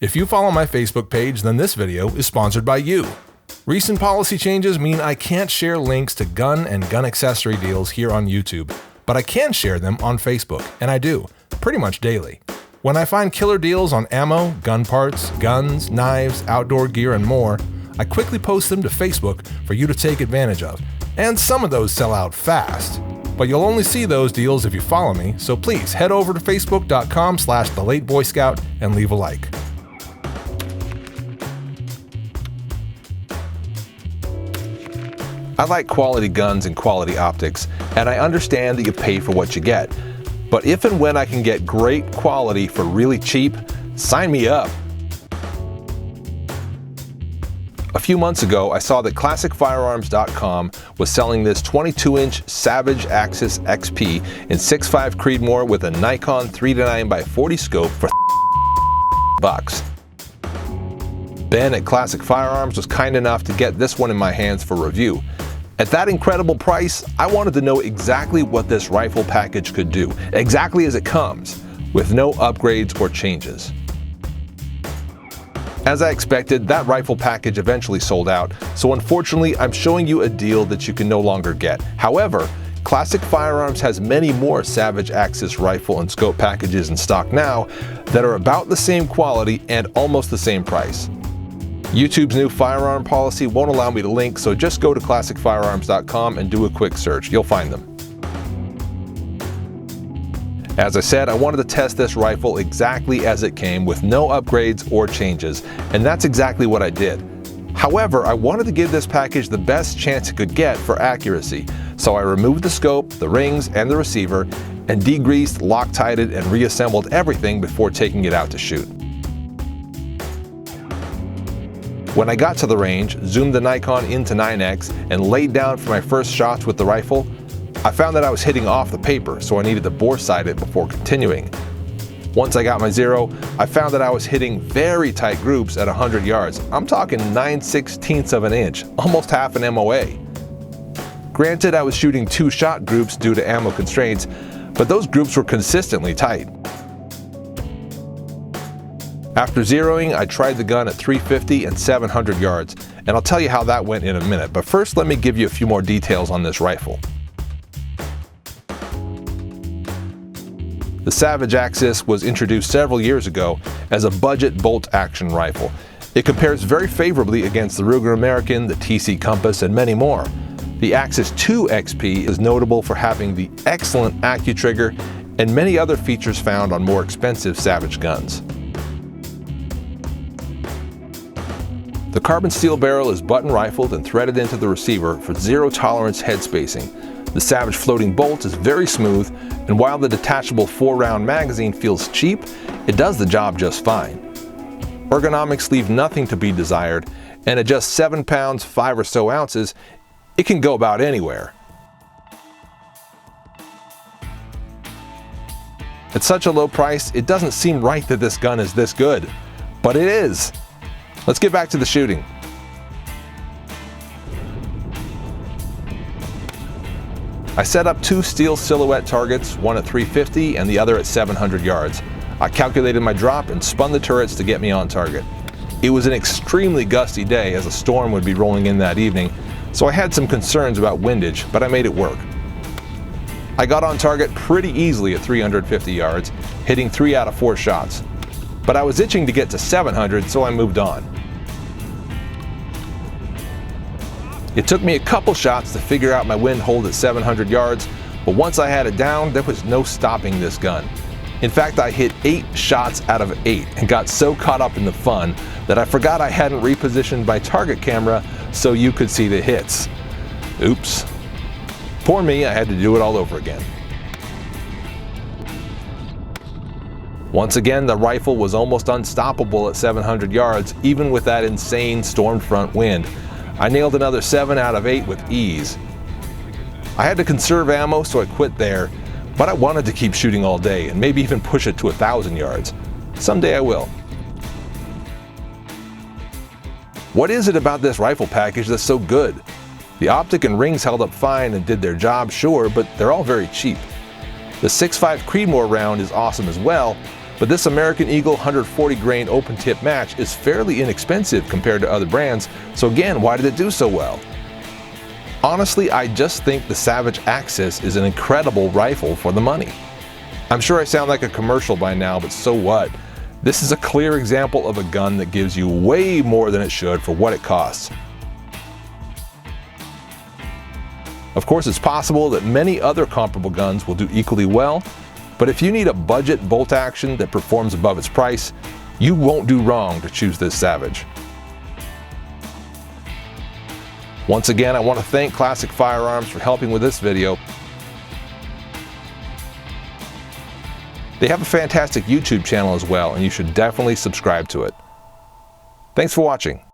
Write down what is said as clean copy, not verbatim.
If you follow my Facebook page, then this video is sponsored by you. Recent policy changes mean I can't share links to gun and gun accessory deals here on YouTube, but I can share them on Facebook, and I do, pretty much daily. When I find killer deals on ammo, gun parts, guns, knives, outdoor gear, and more, I quickly post them to Facebook for you to take advantage of. And some of those sell out fast. But you'll only see those deals if you follow me, so please head over to facebook.com/thelateboyscout and leave a like. I like quality guns and quality optics, and I understand that you pay for what you get. But if and when I can get great quality for really cheap, sign me up. A few months ago, I saw that ClassicFirearms.com was selling this 22-inch Savage Axis XP in 6.5 Creedmoor with a Nikon 3-9x40 scope for $bucks. Ben at Classic Firearms was kind enough to get this one in my hands for review. At that incredible price, I wanted to know exactly what this rifle package could do, exactly as it comes, with no upgrades or changes. As I expected, that rifle package eventually sold out, so unfortunately I'm showing you a deal that you can no longer get. However, Classic Firearms has many more Savage Axis rifle and scope packages in stock now that are about the same quality and almost the same price. YouTube's new firearm policy won't allow me to link, so just go to ClassicFirearms.com and do a quick search. You'll find them. As I said, I wanted to test this rifle exactly as it came with no upgrades or changes, and that's exactly what I did. However, I wanted to give this package the best chance it could get for accuracy, so I removed the scope, the rings, and the receiver, and degreased, Loctited, and reassembled everything before taking it out to shoot. When I got to the range, zoomed the Nikon into 9x, and laid down for my first shots with the rifle, I found that I was hitting off the paper, so I needed to bore sight it before continuing. Once I got my zero, I found that I was hitting very tight groups at 100 yards. I'm talking 9/16 of an inch, almost half an MOA. Granted, I was shooting 2-shot groups due to ammo constraints, but those groups were consistently tight. After zeroing, I tried the gun at 350 and 700 yards, and I'll tell you how that went in a minute, but first let me give you a few more details on this rifle. The Savage Axis was introduced several years ago as a budget bolt-action rifle. It compares very favorably against the Ruger American, the TC Compass, and many more. The Axis II XP is notable for having the excellent AccuTrigger and many other features found on more expensive Savage guns. The carbon steel barrel is button rifled and threaded into the receiver for zero-tolerance head spacing. The Savage floating bolt is very smooth, and while the detachable 4-round magazine feels cheap, it does the job just fine. Ergonomics leave nothing to be desired, and at just 7 pounds 5 or so ounces, it can go about anywhere. At such a low price, it doesn't seem right that this gun is this good, but it is. Let's get back to the shooting. I set up 2 steel silhouette targets, one at 350 and the other at 700 yards. I calculated my drop and spun the turrets to get me on target. It was an extremely gusty day as a storm would be rolling in that evening, so I had some concerns about windage, but I made it work. I got on target pretty easily at 350 yards, hitting 3 out of 4 shots. But I was itching to get to 700, so I moved on. It took me a couple shots to figure out my wind hold at 700 yards, but once I had it down, there was no stopping this gun. In fact, I hit 8 shots out of 8 and got so caught up in the fun that I forgot I hadn't repositioned my target camera so you could see the hits. Oops. Poor me, I had to do it all over again. Once again, the rifle was almost unstoppable at 700 yards, even with that insane storm front wind. I nailed another 7 out of 8 with ease. I had to conserve ammo, so I quit there, but I wanted to keep shooting all day and maybe even push it to 1,000 yards. Someday I will. What is it about this rifle package that's so good? The optic and rings held up fine and did their job, sure, but they're all very cheap. The 6.5 Creedmoor round is awesome as well, But this American Eagle 140 grain open tip match is fairly inexpensive compared to other brands, so again, why did it do so well? Honestly, I just think the Savage Axis is an incredible rifle for the money. I'm sure I sound like a commercial by now, but so what? This is a clear example of a gun that gives you way more than it should for what it costs. Of course, it's possible that many other comparable guns will do equally well, but if you need a budget bolt action that performs above its price, you won't do wrong to choose this Savage. Once again, I want to thank Classic Firearms for helping with this video. They have a fantastic YouTube channel as well, and you should definitely subscribe to it. Thanks for watching.